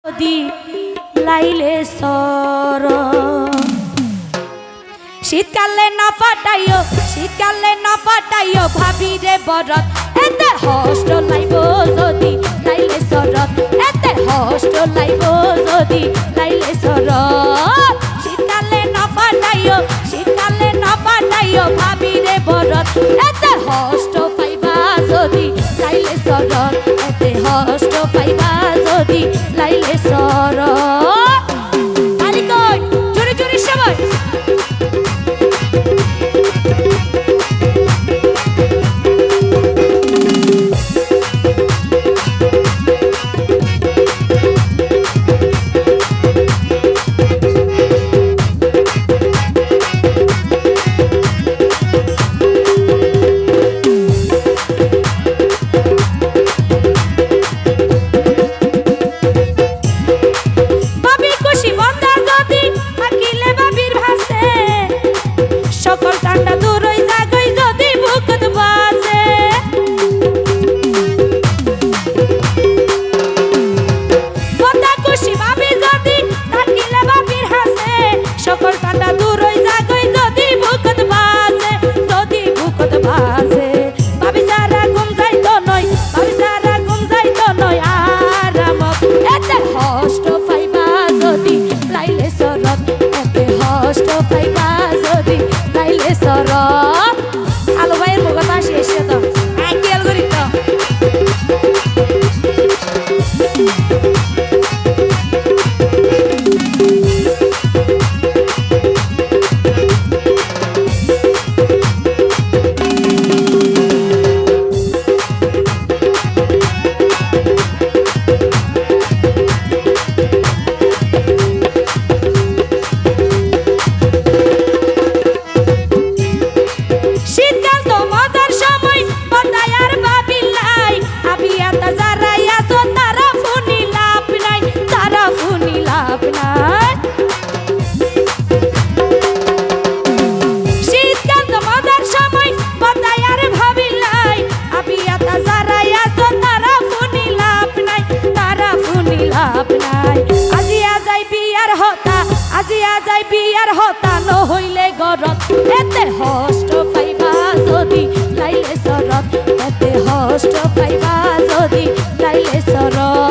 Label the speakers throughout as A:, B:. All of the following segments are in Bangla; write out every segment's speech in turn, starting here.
A: দি লাইলে সর শীতকালে না ফাটাইও ভাবি রে বরত এতে হষ্ট লাইব যদি লাইলে সরত এতে হষ্ট লাইব যদি লাইলে সরত শীতকালে না ফাটাইও ভাবি রে বরত এতে হষ্ট পাইবা যদি লাইলে সরত এতে হষ্ট পাইবা যদি লাইলে সরত আলিকই জোরে জোরে সবাই বিয়ার হতা নহইলে গরত এতে হষ্ট পাইবা যদি লাইলে সরত এতে হষ্ট পাইবা যদি লাইলে সরত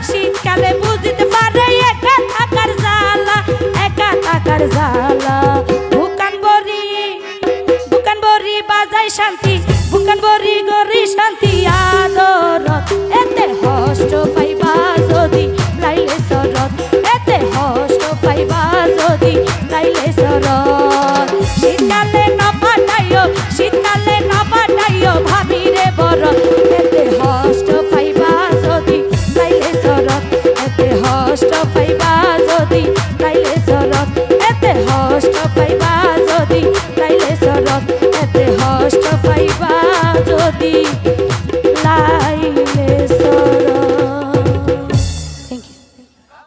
A: শীতকালে বুঝতে পারে একা থাকার জ্বালা